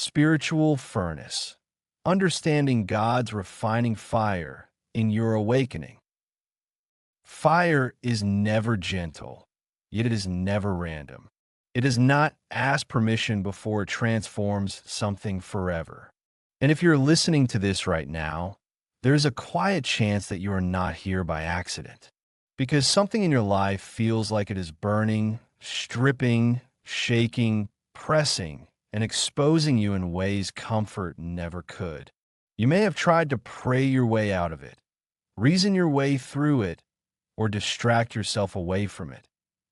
spiritual furnace, understanding God's refining fire in your awakening. Fire is never gentle, yet it is never random. It does not ask permission before it transforms something forever. And if you're listening to this right now, there's a quiet chance that you are not here by accident. Because something in your life feels like it is burning, stripping, shaking, pressing, and exposing you in ways comfort never could. You may have tried to pray your way out of it, reason your way through it, or distract yourself away from it,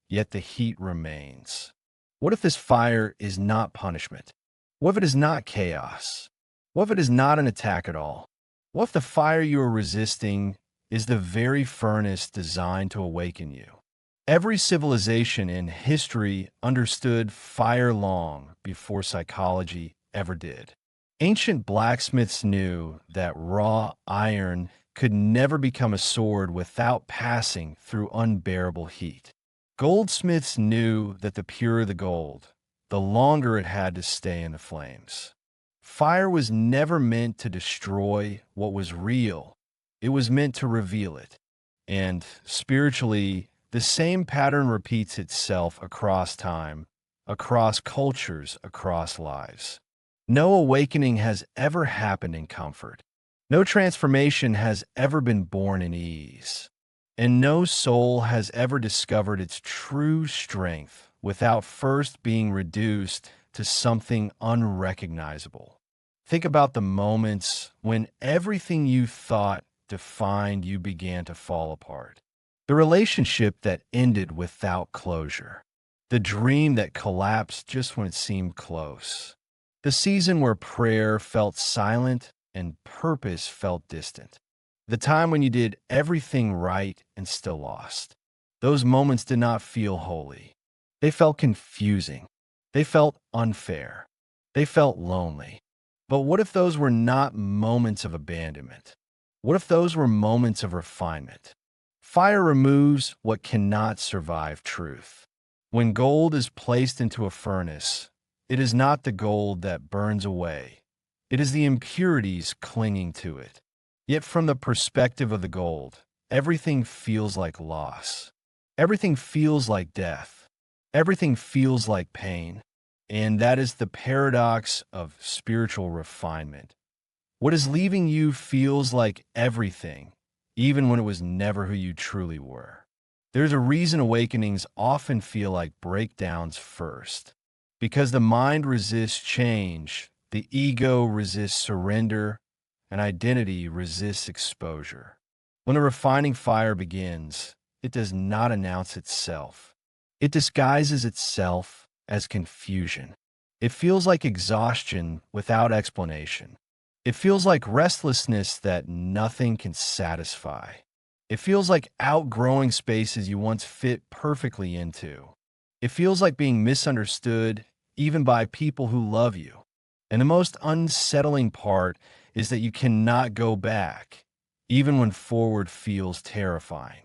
yet the heat remains. What if this fire is not punishment? What if it is not chaos? What if it is not an attack at all? What if the fire you are resisting is the very furnace designed to awaken you? Every civilization in history understood fire long before psychology ever did. Ancient blacksmiths knew that raw iron could never become a sword without passing through unbearable heat. Goldsmiths knew that the purer the gold, the longer it had to stay in the flames. Fire was never meant to destroy what was real. It was meant to reveal it. And spiritually, the same pattern repeats itself across time, across cultures, across lives. No awakening has ever happened in comfort. No transformation has ever been born in ease. And no soul has ever discovered its true strength without first being reduced to something unrecognizable. Think about the moments when everything you thought defined you began to fall apart. The relationship that ended without closure. The dream that collapsed just when it seemed close. The season where prayer felt silent and purpose felt distant. The time when you did everything right and still lost. Those moments did not feel holy. They felt confusing. They felt unfair. They felt lonely. But what if those were not moments of abandonment? What if those were moments of refinement? Fire removes what cannot survive truth. When gold is placed into a furnace, it is not the gold that burns away. It is the impurities clinging to it. Yet from the perspective of the gold, everything feels like loss. Everything feels like death. Everything feels like pain. And that is the paradox of spiritual refinement. What is leaving you feels like everything, even when it was never who you truly were. There's a reason awakenings often feel like breakdowns first. Because the mind resists change, the ego resists surrender, and identity resists exposure. When a refining fire begins, it does not announce itself. It disguises itself as confusion. It feels like exhaustion without explanation. It feels like restlessness that nothing can satisfy. It feels like outgrowing spaces you once fit perfectly into. It feels like being misunderstood even by people who love you. And the most unsettling part is that you cannot go back, even when forward feels terrifying.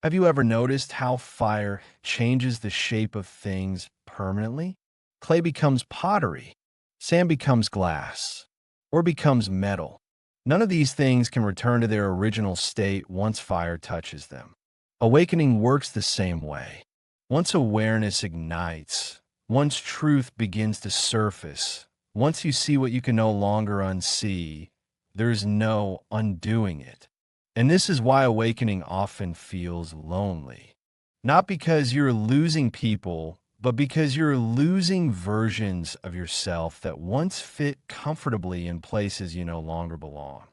Have you ever noticed how fire changes the shape of things permanently? Clay becomes pottery, sand becomes glass, or becomes metal. None of these things can return to their original state once fire touches them. Awakening works the same way. Once awareness ignites, once truth begins to surface, once you see what you can no longer unsee, there's no undoing it. And this is why awakening often feels lonely. Not because you're losing people, but because you're losing versions of yourself that once fit comfortably in places you no longer belong.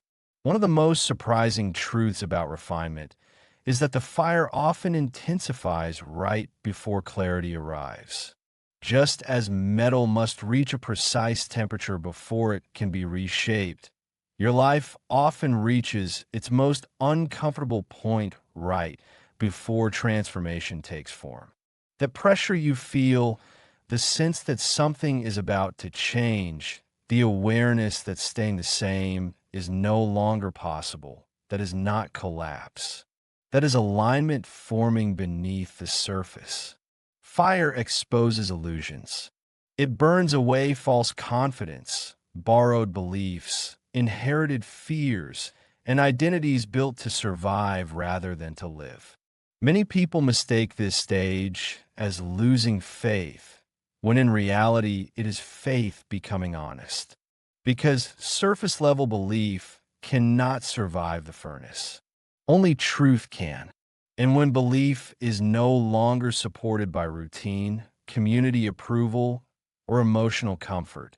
One of the most surprising truths about refinement is that the fire often intensifies right before clarity arrives. Just as metal must reach a precise temperature before it can be reshaped, your life often reaches its most uncomfortable point right before transformation takes form. The pressure you feel, the sense that something is about to change, the awareness that staying the same is no longer possible, that is not collapse. That is alignment forming beneath the surface. Fire exposes illusions. It burns away false confidence, borrowed beliefs, inherited fears, and identities built to survive rather than to live. Many people mistake this stage as losing faith, when in reality it is faith becoming honest. Because surface level belief cannot survive the furnace. Only truth can. And when belief is no longer supported by routine, community approval, or emotional comfort,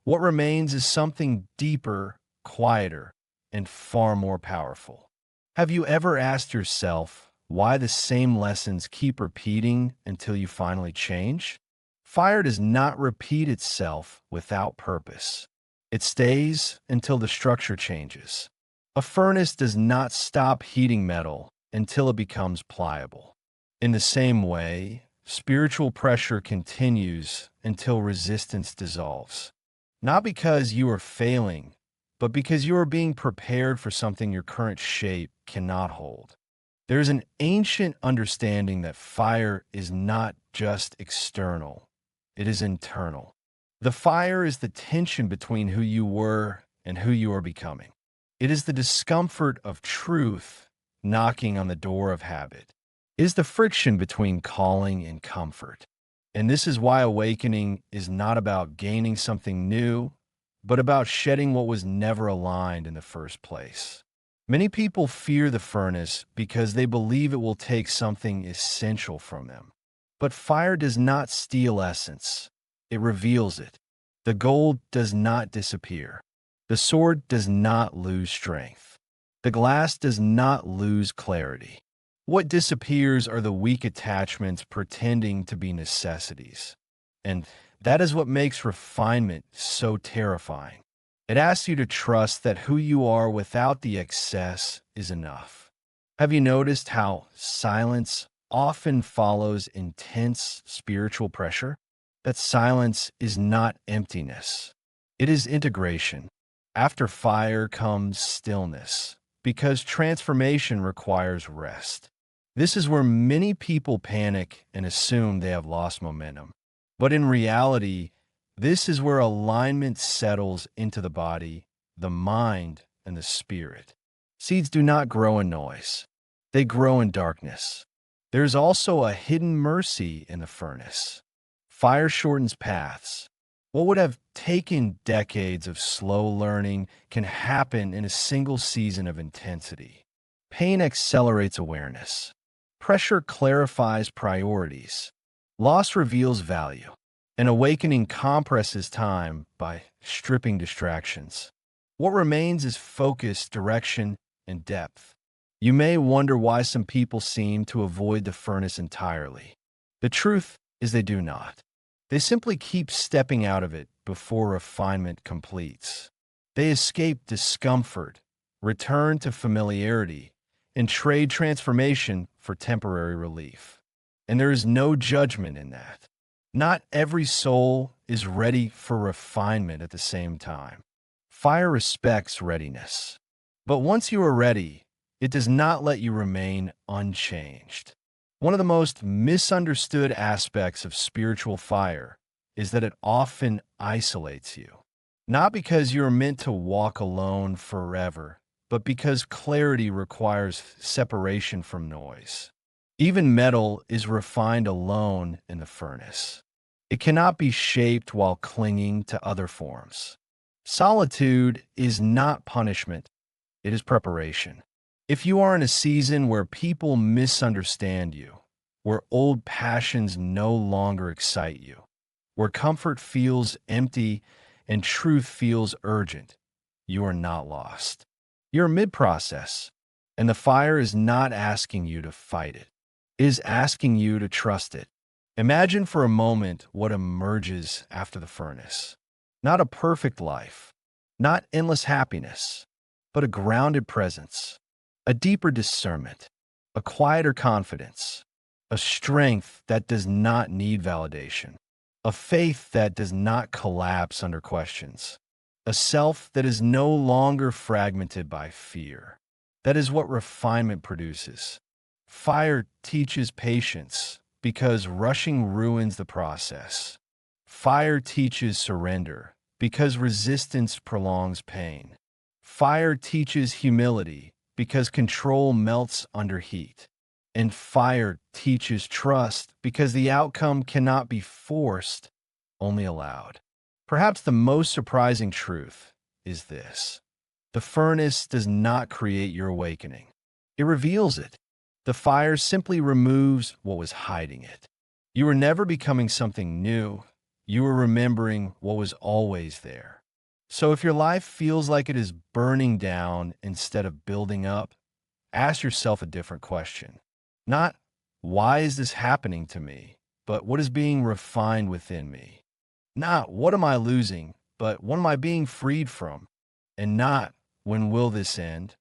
what remains is something deeper, quieter, and far more powerful. Have you ever asked yourself why the same lessons keep repeating until you finally change? Fire does not repeat itself without purpose. It stays until the structure changes. A furnace does not stop heating metal until it becomes pliable. In the same way, spiritual pressure continues until resistance dissolves. Not because you are failing, but because you are being prepared for something your current shape cannot hold. There is an ancient understanding that fire is not just external, it is internal. The fire is the tension between who you were and who you are becoming. It is the discomfort of truth knocking on the door of habit. It is the friction between calling and comfort. And this is why awakening is not about gaining something new, but about shedding what was never aligned in the first place. Many people fear the furnace because they believe it will take something essential from them. But fire does not steal essence, it reveals it. The gold does not disappear. The sword does not lose strength. The glass does not lose clarity. What disappears are the weak attachments pretending to be necessities. And that is what makes refinement so terrifying. It asks you to trust that who you are without the excess is enough. Have you noticed how silence often follows intense spiritual pressure? That silence is not emptiness. It is integration. After fire comes stillness, because transformation requires rest. This is where many people panic and assume they have lost momentum. But in reality, this is where alignment settles into the body, the mind, and the spirit. Seeds do not grow in noise. They grow in darkness. There's also a hidden mercy in the furnace. Fire shortens paths. What would have taken decades of slow learning can happen in a single season of intensity. Pain accelerates awareness. Pressure clarifies priorities. Loss reveals value. An awakening compresses time by stripping distractions. What remains is focus, direction, and depth. You may wonder why some people seem to avoid the furnace entirely. The truth is they do not. They simply keep stepping out of it before refinement completes. They escape discomfort, return to familiarity, and trade transformation for temporary relief. And there is no judgment in that. Not every soul is ready for refinement at the same time. Fire respects readiness. But once you are ready, it does not let you remain unchanged. One of the most misunderstood aspects of spiritual fire is that it often isolates you. Not because you are meant to walk alone forever, but because clarity requires separation from noise. Even metal is refined alone in the furnace. It cannot be shaped while clinging to other forms. Solitude is not punishment, it is preparation. If you are in a season where people misunderstand you, where old passions no longer excite you, where comfort feels empty and truth feels urgent, you are not lost. You're mid-process, and the fire is not asking you to fight it. It is asking you to trust it. Imagine for a moment what emerges after the furnace. Not a perfect life, not endless happiness, but a grounded presence, a deeper discernment, a quieter confidence, a strength that does not need validation, a faith that does not collapse under questions, a self that is no longer fragmented by fear. That is what refinement produces. Fire teaches patience because rushing ruins the process. Fire teaches surrender because resistance prolongs pain. Fire teaches humility because control melts under heat. And fire teaches trust because the outcome cannot be forced, only allowed. Perhaps the most surprising truth is this: the furnace does not create your awakening, it reveals it. The fire simply removes what was hiding it. You were never becoming something new, you were remembering what was always there. So if your life feels like it is burning down instead of building up, ask yourself a different question. Not, why is this happening to me, but what is being refined within me? Not, what am I losing, but what am I being freed from? And not, when will this end,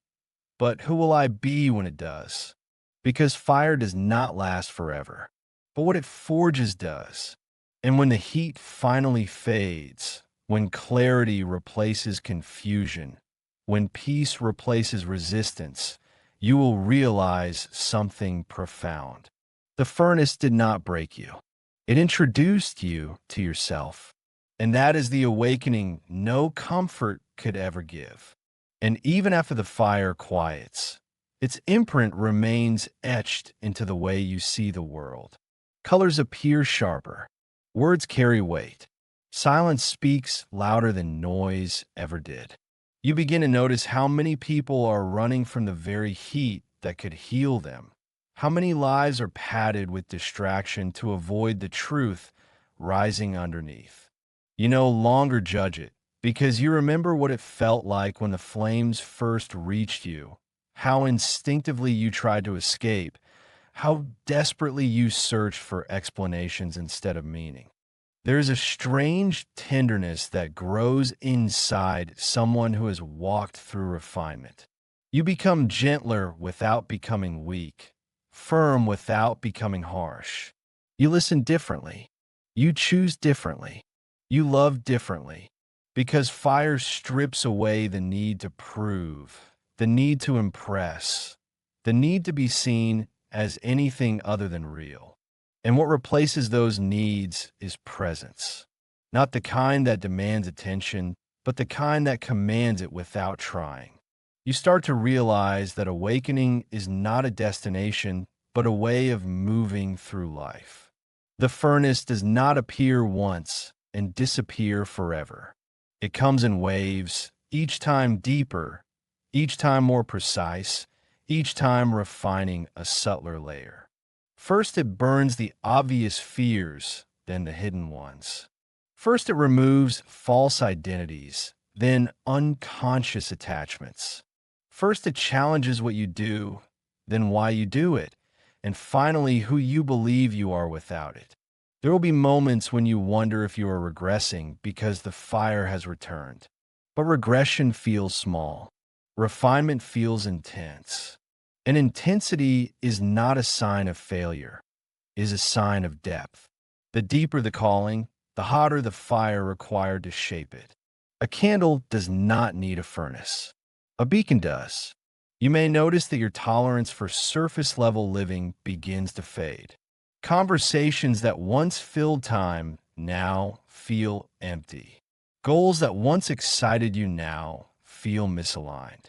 but who will I be when it does? Because fire does not last forever, but what it forges does. And when the heat finally fades, when clarity replaces confusion, when peace replaces resistance, you will realize something profound. The furnace did not break you. It introduced you to yourself. And that is the awakening no comfort could ever give. And even after the fire quiets, its imprint remains etched into the way you see the world. Colors appear sharper. Words carry weight. Silence speaks louder than noise ever did. You begin to notice how many people are running from the very heat that could heal them. How many lives are padded with distraction to avoid the truth rising underneath. You no longer judge it, because you remember what it felt like when the flames first reached you, how instinctively you tried to escape, how desperately you searched for explanations instead of meaning. There is a strange tenderness that grows inside someone who has walked through refinement. You become gentler without becoming weak, firm without becoming harsh. You listen differently. You choose differently. You love differently. Because fire strips away the need to prove, the need to impress, the need to be seen as anything other than real. And what replaces those needs is presence. Not the kind that demands attention, but the kind that commands it without trying. You start to realize that awakening is not a destination, but a way of moving through life. The furnace does not appear once and disappear forever. It comes in waves, each time deeper, each time more precise, each time refining a subtler layer. First, it burns the obvious fears, then the hidden ones. First, it removes false identities, then unconscious attachments. First, it challenges what you do, then why you do it, and finally, who you believe you are without it. There will be moments when you wonder if you are regressing because the fire has returned. But regression feels small. Refinement feels intense. And intensity is not a sign of failure, it is a sign of depth. The deeper the calling, the hotter the fire required to shape it. A candle does not need a furnace. A beacon does. You may notice that your tolerance for surface-level living begins to fade. Conversations that once filled time now feel empty. Goals that once excited you now feel misaligned.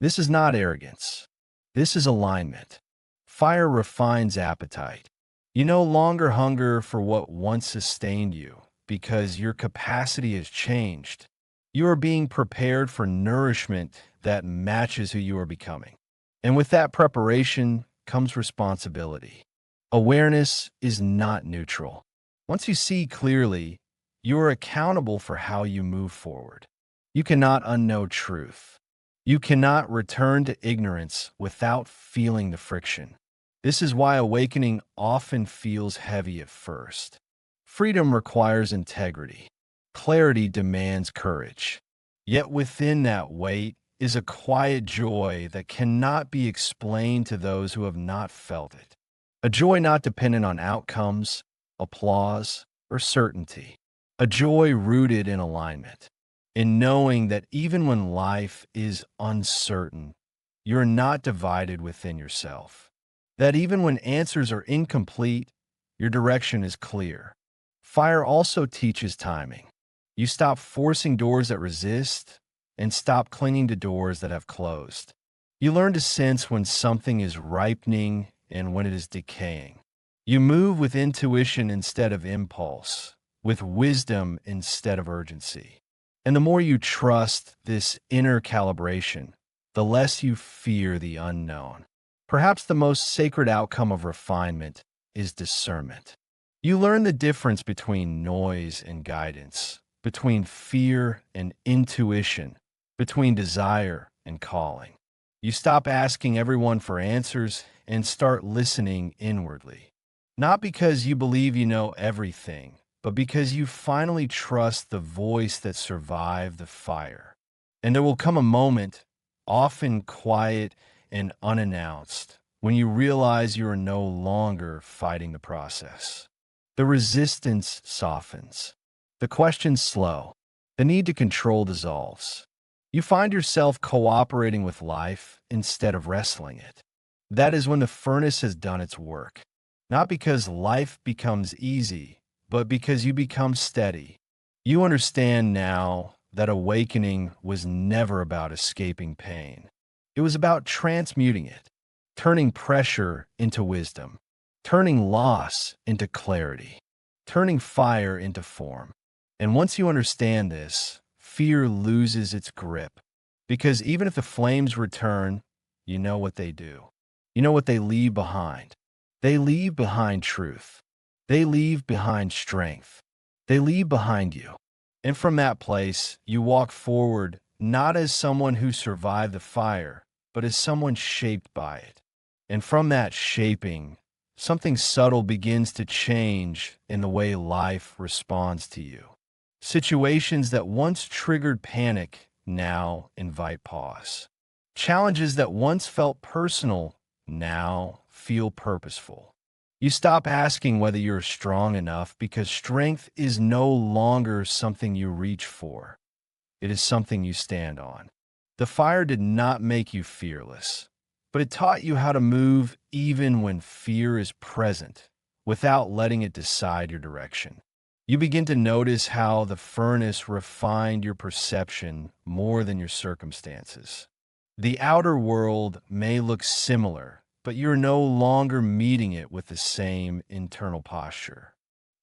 This is not arrogance. This is alignment. Fire refines appetite. You no longer hunger for what once sustained you because your capacity has changed. You are being prepared for nourishment that matches who you are becoming. And with that preparation comes responsibility. Awareness is not neutral. Once you see clearly, you are accountable for how you move forward. You cannot unknow truth. You cannot return to ignorance without feeling the friction. This is why awakening often feels heavy at first. Freedom requires integrity. Clarity demands courage. Yet within that weight is a quiet joy that cannot be explained to those who have not felt it. A joy not dependent on outcomes, applause, or certainty. A joy rooted in alignment, in knowing that even when life is uncertain, you're not divided within yourself. That even when answers are incomplete, your direction is clear. Fire also teaches timing. You stop forcing doors that resist and stop clinging to doors that have closed. You learn to sense when something is ripening and when it is decaying. You move with intuition instead of impulse, with wisdom instead of urgency. And the more you trust this inner calibration, the less you fear the unknown. Perhaps the most sacred outcome of refinement is discernment. You learn the difference between noise and guidance, between fear and intuition, between desire and calling. You stop asking everyone for answers and start listening inwardly. Not because you believe you know everything, but because you finally trust the voice that survived the fire. And there will come a moment, often quiet and unannounced, when you realize you are no longer fighting the process. The resistance softens. The questions slow. The need to control dissolves. You find yourself cooperating with life instead of wrestling it. That is when the furnace has done its work. Not because life becomes easy, but because you become steady. You understand now that awakening was never about escaping pain. It was about transmuting it, turning pressure into wisdom, turning loss into clarity, turning fire into form. And once you understand this, fear loses its grip. Because even if the flames return, you know what they do. You know what they leave behind. They leave behind truth. They leave behind strength. They leave behind you. And from that place, you walk forward not as someone who survived the fire, but as someone shaped by it. And from that shaping, something subtle begins to change in the way life responds to you. Situations that once triggered panic now invite pause. Challenges that once felt personal now feel purposeful. You stop asking whether you're strong enough because strength is no longer something you reach for. It is something you stand on. The fire did not make you fearless, but it taught you how to move even when fear is present, without letting it decide your direction. You begin to notice how the furnace refined your perception more than your circumstances. The outer world may look similar, but you're no longer meeting it with the same internal posture.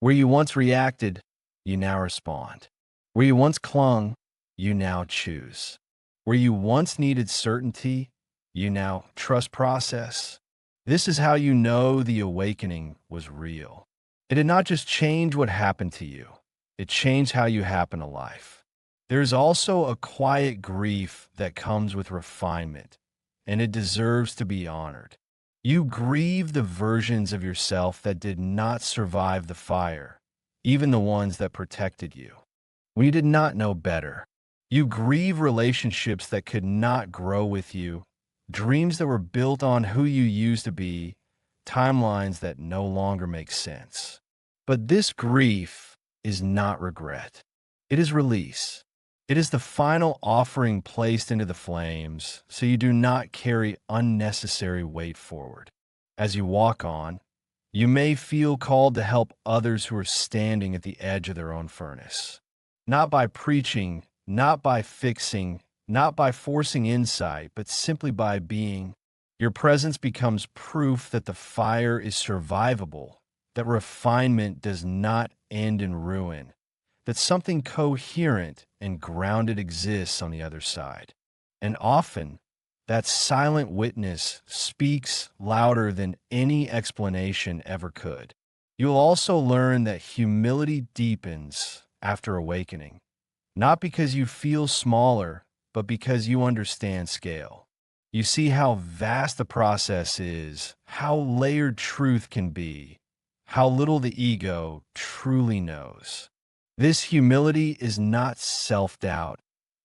Where you once reacted, you now respond. Where you once clung, you now choose. Where you once needed certainty, you now trust process. This is how you know the awakening was real. It did not just change what happened to you, it changed how you happen to life. There's also a quiet grief that comes with refinement, and it deserves to be honored. You grieve the versions of yourself that did not survive the fire, even the ones that protected you. When you did not know better, you grieve relationships that could not grow with you, dreams that were built on who you used to be, timelines that no longer make sense. But this grief is not regret. It is release. It is the final offering placed into the flames so you do not carry unnecessary weight forward. As you walk on, you may feel called to help others who are standing at the edge of their own furnace. Not by preaching, not by fixing, not by forcing insight, but simply by being. Your presence becomes proof that the fire is survivable, that refinement does not end in ruin, that something coherent and grounded exists on the other side. And often, that silent witness speaks louder than any explanation ever could. You'll also learn that humility deepens after awakening, not because you feel smaller, but because you understand scale. You see how vast the process is, how layered truth can be, how little the ego truly knows. This humility is not self-doubt,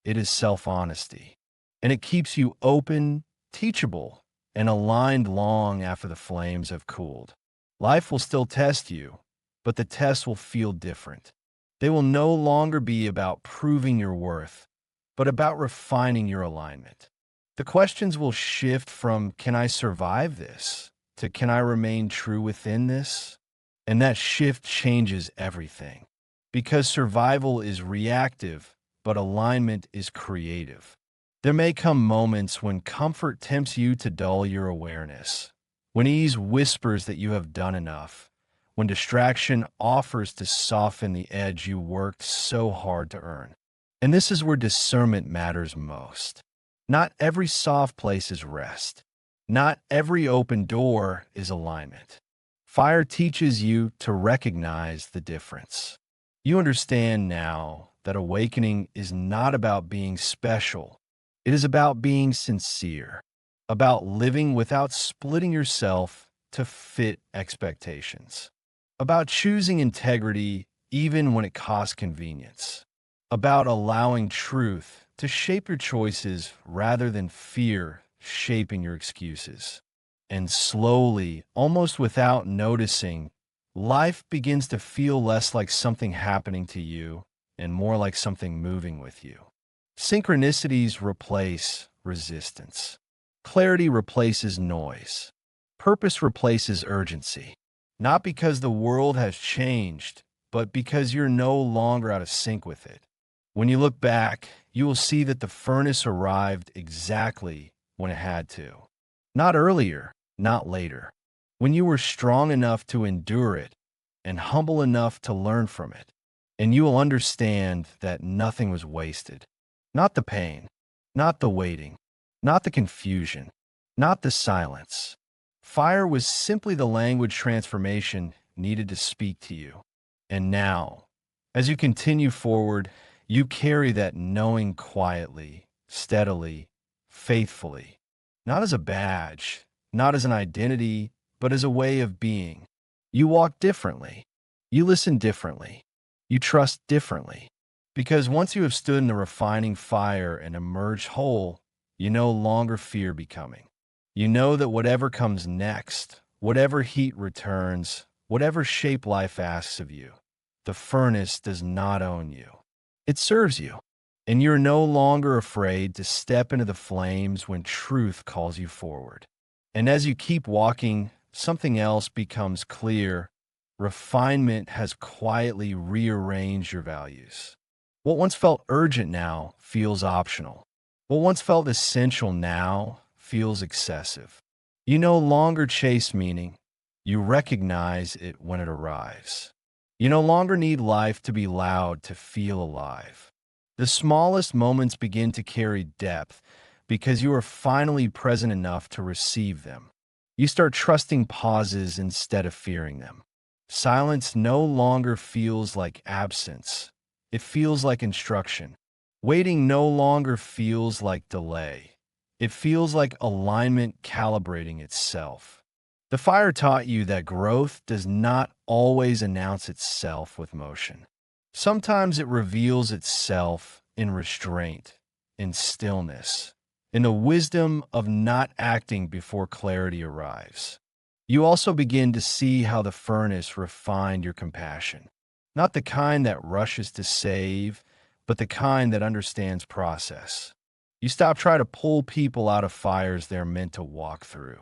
it is self-honesty. And it keeps you open, teachable, and aligned long after the flames have cooled. Life will still test you, but the tests will feel different. They will no longer be about proving your worth, but about refining your alignment. The questions will shift from, can I survive this, to can I remain true within this? And that shift changes everything. because survival is reactive, but alignment is creative. There may come moments when comfort tempts you to dull your awareness, when ease whispers that you have done enough, when distraction offers to soften the edge you worked so hard to earn. And this is where discernment matters most. Not every soft place is rest. Not every open door is alignment. Fire teaches you to recognize the difference. You understand now that awakening is not about being special. It is about being sincere, about living without splitting yourself to fit expectations, about choosing integrity even when it costs convenience, about allowing truth to shape your choices rather than fear shaping your excuses. And slowly, almost without noticing, life begins to feel less like something happening to you and more like something moving with you. Synchronicities replace resistance. Clarity replaces noise. Purpose replaces urgency. Not because the world has changed, but because you're no longer out of sync with it. When you look back, you will see that the furnace arrived exactly when it had to. Not earlier, not later. When you were strong enough to endure it and humble enough to learn from it. And you will understand that nothing was wasted. Not the pain, not the waiting, not the confusion, not the silence. Fire was simply the language transformation needed to speak to you. And now, as you continue forward, you carry that knowing quietly, steadily, faithfully, not as a badge, not as an identity, but as a way of being. You walk differently. You listen differently. You trust differently. Because once you have stood in the refining fire and emerged whole, you no longer fear becoming. You know that whatever comes next, whatever heat returns, whatever shape life asks of you, the furnace does not own you. It serves you. And you're no longer afraid to step into the flames when truth calls you forward. And as you keep walking, something else becomes clear. Refinement has quietly rearranged your values. What once felt urgent now feels optional. What once felt essential now feels excessive. You no longer chase meaning. You recognize it when it arrives. You no longer need life to be loud to feel alive. The smallest moments begin to carry depth because you are finally present enough to receive them. You start trusting pauses instead of fearing them. Silence no longer feels like absence. It feels like instruction. Waiting no longer feels like delay. It feels like alignment calibrating itself. The fire taught you that growth does not always announce itself with motion. Sometimes it reveals itself in restraint, in stillness, in the wisdom of not acting before clarity arrives. You also begin to see how the furnace refined your compassion. Not the kind that rushes to save, but the kind that understands process. You stop trying to pull people out of fires they're meant to walk through.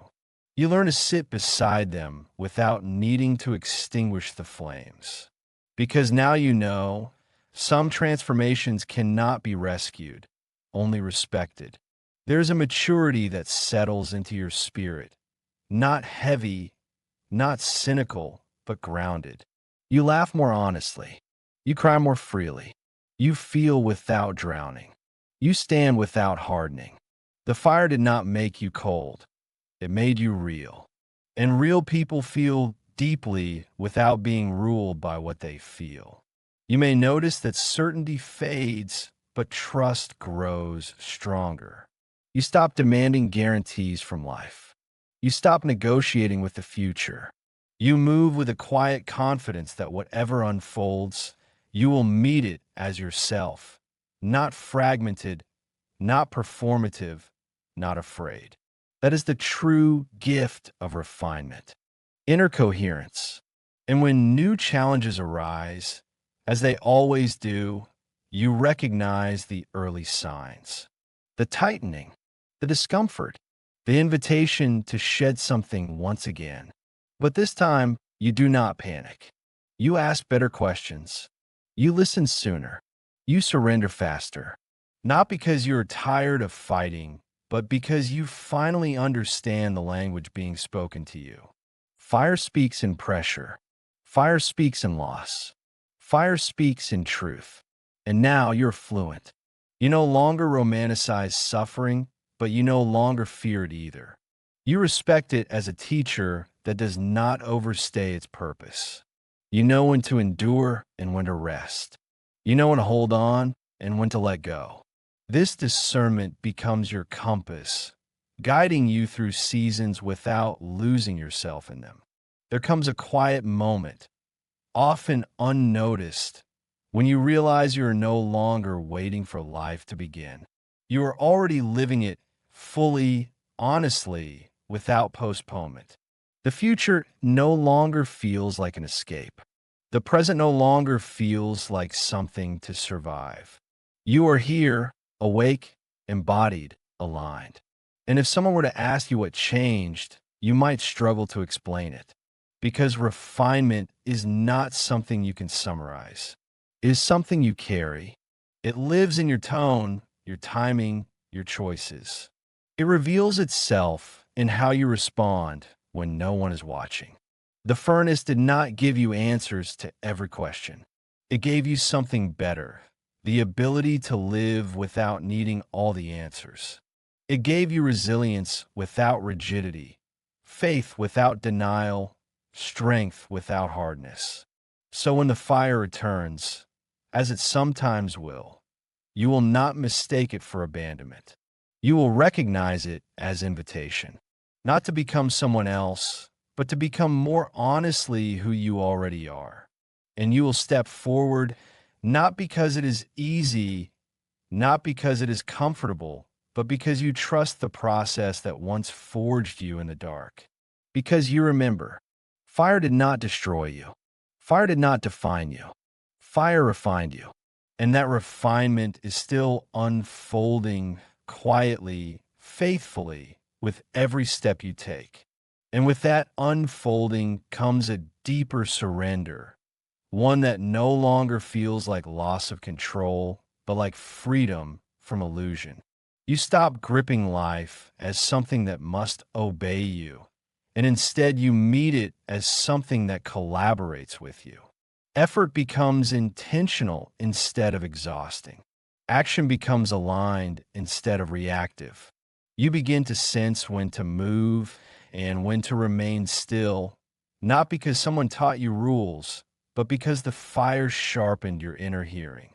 You learn to sit beside them without needing to extinguish the flames. Because now you know, some transformations cannot be rescued, only respected. There's a maturity that settles into your spirit, not heavy, not cynical, but grounded. You laugh more honestly. You cry more freely. You feel without drowning. You stand without hardening. The fire did not make you cold. It made you real. And real people feel deeply without being ruled by what they feel. You may notice that certainty fades, but trust grows stronger. You stop demanding guarantees from life. You stop negotiating with the future. You move with a quiet confidence that whatever unfolds, you will meet it as yourself, not fragmented, not performative, not afraid. That is the true gift of refinement, inner coherence. And when new challenges arise, as they always do, you recognize the early signs, the tightening, the discomfort, the invitation to shed something once again. But this time, you do not panic. You ask better questions. You listen sooner. You surrender faster. Not because you're tired of fighting, but because you finally understand the language being spoken to you. Fire speaks in pressure. Fire speaks in loss. Fire speaks in truth. And now you're fluent. You no longer romanticize suffering, but you no longer fear it either. You respect it as a teacher that does not overstay its purpose. You know when to endure and when to rest. You know when to hold on and when to let go. This discernment becomes your compass, guiding you through seasons without losing yourself in them. There comes a quiet moment, often unnoticed, when you realize you are no longer waiting for life to begin. You are already living it fully, honestly, without postponement. The future no longer feels like an escape. The present no longer feels like something to survive. You are here, awake, embodied, aligned. And if someone were to ask you what changed, you might struggle to explain it. Because refinement is not something you can summarize. It is something you carry. It lives in your tone, your timing, your choices. It reveals itself in how you respond when no one is watching. The furnace did not give you answers to every question. It gave you something better, the ability to live without needing all the answers. It gave you resilience without rigidity, faith without denial, strength without hardness. So when the fire returns, as it sometimes will, you will not mistake it for abandonment. You will recognize it as invitation, not to become someone else, but to become more honestly who you already are. And you will step forward not because it is easy, not because it is comfortable, but because you trust the process that once forged you in the dark. Because you remember, fire did not destroy you. Fire did not define you. Fire refined you. And that refinement is still unfolding quietly, faithfully, with every step you take. And with that unfolding comes a deeper surrender, one that no longer feels like loss of control, but like freedom from illusion. You stop gripping life as something that must obey you, and instead you meet it as something that collaborates with you. Effort becomes intentional instead of exhausting. Action becomes aligned instead of reactive. You begin to sense when to move and when to remain still, not because someone taught you rules, but because the fire sharpened your inner hearing.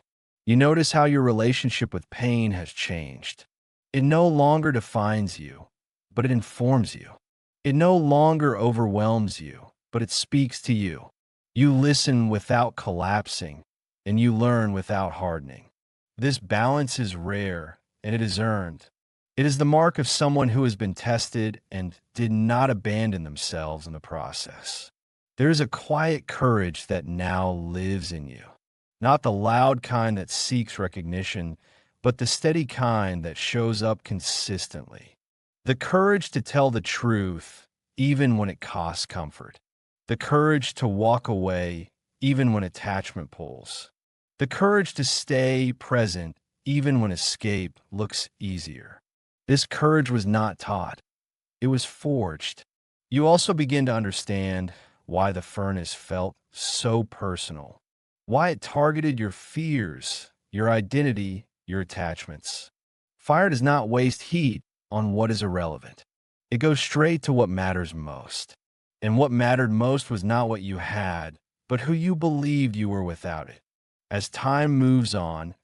You notice how your relationship with pain has changed. It no longer defines you, but it informs you. It no longer overwhelms you, but it speaks to you. You listen without collapsing, and you learn without hardening. This balance is rare, and it is earned. It is the mark of someone who has been tested and did not abandon themselves in the process. There is a quiet courage that now lives in you. Not the loud kind that seeks recognition, but the steady kind that shows up consistently. The courage to tell the truth, even when it costs comfort. The courage to walk away, even when attachment pulls. The courage to stay present, even when escape looks easier. This courage was not taught. It was forged. You also begin to understand why the furnace felt so personal, why it targeted your fears, your identity, your attachments. Fire does not waste heat on what is irrelevant. It goes straight to what matters most. And what mattered most was not what you had, but who you believed you were without it. As time moves on,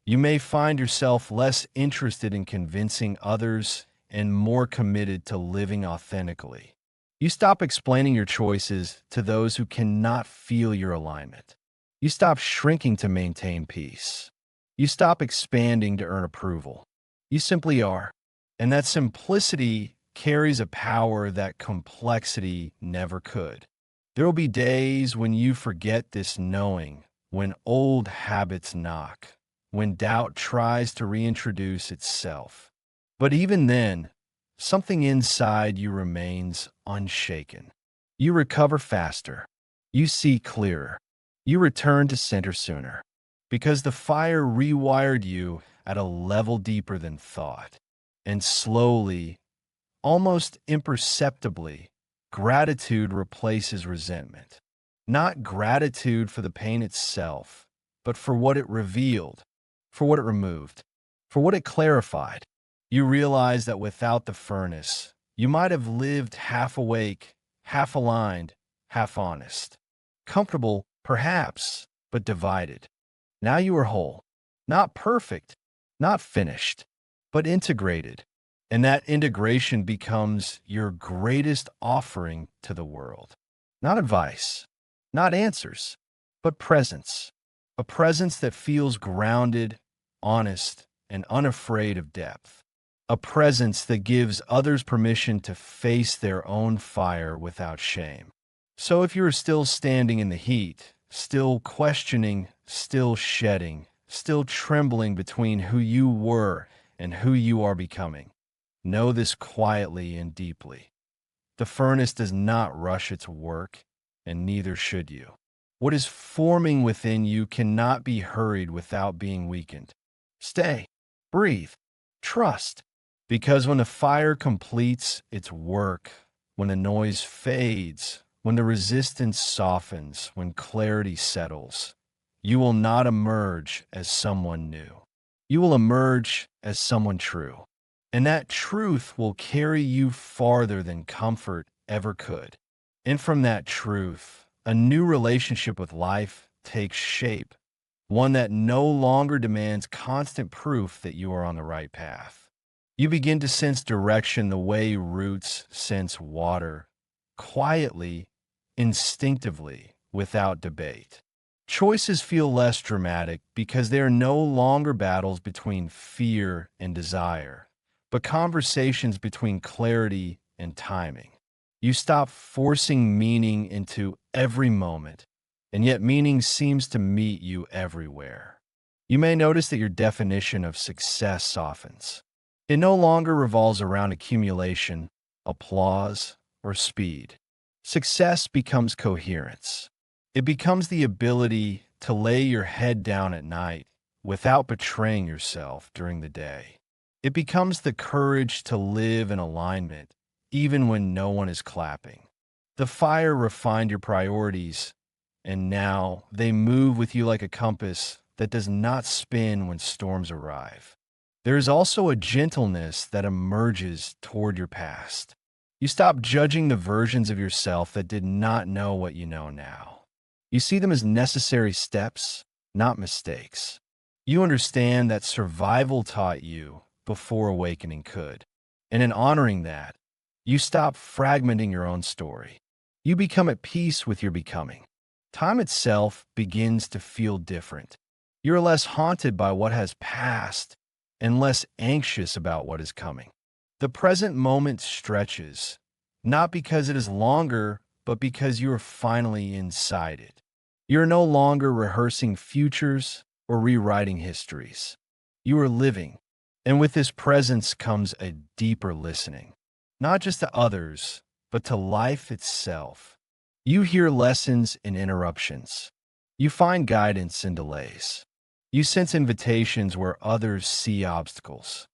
you may find yourself less interested in convincing others and more committed to living authentically. You stop explaining your choices to those who cannot feel your alignment. You stop shrinking to maintain peace. You stop expanding to earn approval. You simply are. And that simplicity carries a power that complexity never could. There will be days when you forget this knowing, when old habits knock, when doubt tries to reintroduce itself. But even then, something inside you remains unshaken. You recover faster. You see clearer. You return to center sooner because the fire rewired you at a level deeper than thought. And slowly, almost imperceptibly, gratitude replaces resentment. Not gratitude for the pain itself, but for what it revealed, for what it removed, for what it clarified. You realize that without the furnace, you might have lived half awake, half aligned, half honest. Comfortable, perhaps, but divided. Now you are whole. Not perfect, not finished, but integrated. And that integration becomes your greatest offering to the world. Not advice, not answers, but presence. A presence that feels grounded, honest, and unafraid of depth. A presence that gives others permission to face their own fire without shame. So if you're still standing in the heat, still questioning, still shedding, still trembling between who you were and who you are becoming, know this quietly and deeply. The furnace does not rush its work, and neither should you. What is forming within you cannot be hurried without being weakened. Stay, breathe, trust, because when the fire completes its work, when the noise fades, when the resistance softens, when clarity settles, you will not emerge as someone new. You will emerge as someone true. And that truth will carry you farther than comfort ever could. And from that truth, a new relationship with life takes shape, one that no longer demands constant proof that you are on the right path. You begin to sense direction the way roots sense water, quietly, instinctively, without debate. Choices feel less dramatic because they are no longer battles between fear and desire, but conversations between clarity and timing. You stop forcing meaning into every moment, and yet meaning seems to meet you everywhere. You may notice that your definition of success softens. It no longer revolves around accumulation, applause, or speed. Success becomes coherence. It becomes the ability to lay your head down at night without betraying yourself during the day. It becomes the courage to live in alignment even when no one is clapping. The fire refined your priorities, and now they move with you like a compass that does not spin when storms arrive. There is also a gentleness that emerges toward your past. You stop judging the versions of yourself that did not know what you know now. You see them as necessary steps, not mistakes. You understand that survival taught you before awakening could. And in honoring that, you stop fragmenting your own story. You become at peace with your becoming. Time itself begins to feel different. You're less haunted by what has passed and less anxious about what is coming. The present moment stretches, not because it is longer, but because you are finally inside it. You're no longer rehearsing futures or rewriting histories. You are living, and with this presence comes a deeper listening, not just to others, but to life itself. You hear lessons in interruptions. You find guidance in delays. You sense invitations where others see obstacles.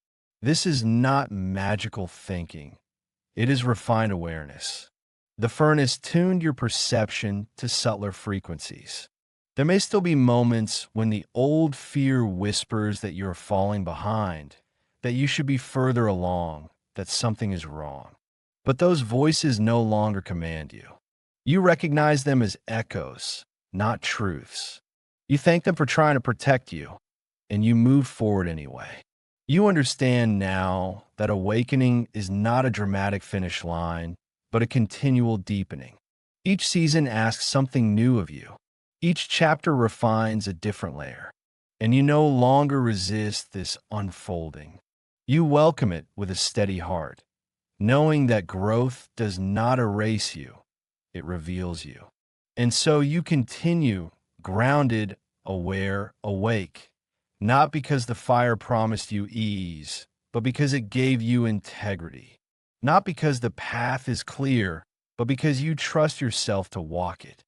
This is not magical thinking. It is refined awareness. The furnace tuned your perception to subtler frequencies. There may still be moments when the old fear whispers that you're falling behind, that you should be further along, that something is wrong. But those voices no longer command you. You recognize them as echoes, not truths. You thank them for trying to protect you, and you move forward anyway. You understand now that awakening is not a dramatic finish line, but a continual deepening. Each season asks something new of you. Each chapter refines a different layer, and you no longer resist this unfolding. You welcome it with a steady heart, knowing that growth does not erase you, it reveals you. And so you continue, grounded, aware, awake, not because the fire promised you ease, but because it gave you integrity. Not because the path is clear, but because you trust yourself to walk it.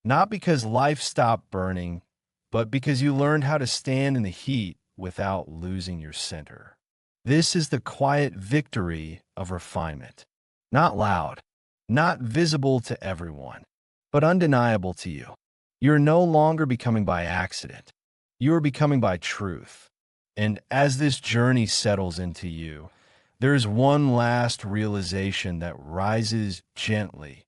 Not because life stopped burning, but because you learned how to stand in the heat without losing your center. This is the quiet victory of refinement. Not loud, not visible to everyone, but undeniable to you. You're no longer becoming by accident. You are becoming by truth. And as this journey settles into you, there is one last realization that rises gently,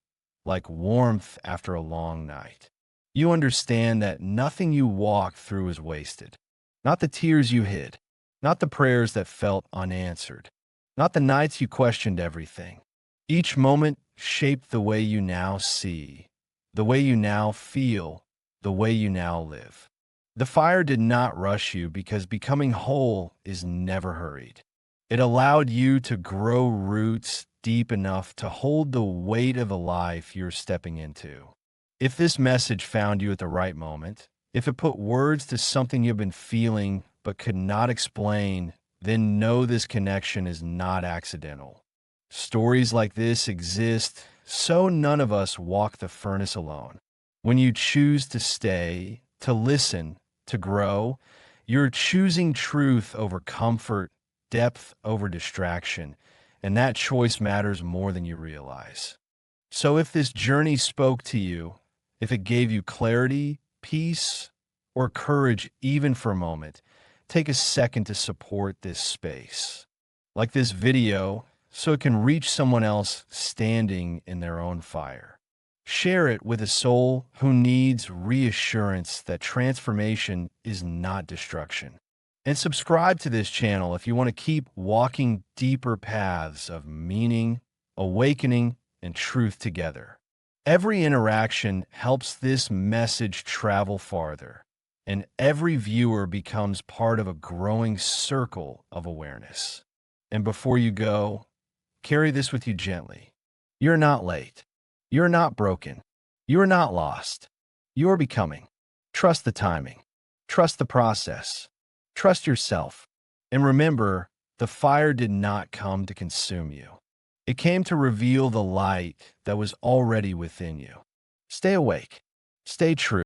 like warmth after a long night. You understand that nothing you walked through is wasted. Not the tears you hid, not the prayers that felt unanswered, not the nights you questioned everything. Each moment shaped the way you now see, the way you now feel, the way you now live. The fire did not rush you because becoming whole is never hurried. It allowed you to grow roots deep enough to hold the weight of the life you're stepping into. If this message found you at the right moment, if it put words to something you've been feeling but could not explain, then know this connection is not accidental. Stories like this exist so none of us walk the furnace alone. When you choose to stay, to listen, to grow, you're choosing truth over comfort, depth over distraction, and that choice matters more than you realize. So if this journey spoke to you, if it gave you clarity, peace, or courage even for a moment, take a second to support this space. Like this video, so it can reach someone else standing in their own fire. Share it with a soul who needs reassurance that transformation is not destruction. And subscribe to this channel if you want to keep walking deeper paths of meaning, awakening, and truth together. Every interaction helps this message travel farther, and every viewer becomes part of a growing circle of awareness. And before you go, carry this with you gently. You're not late. You're not broken. You're not lost. You're becoming. Trust the timing. Trust the process. Trust yourself. And remember, the fire did not come to consume you. It came to reveal the light that was already within you. Stay awake. Stay true.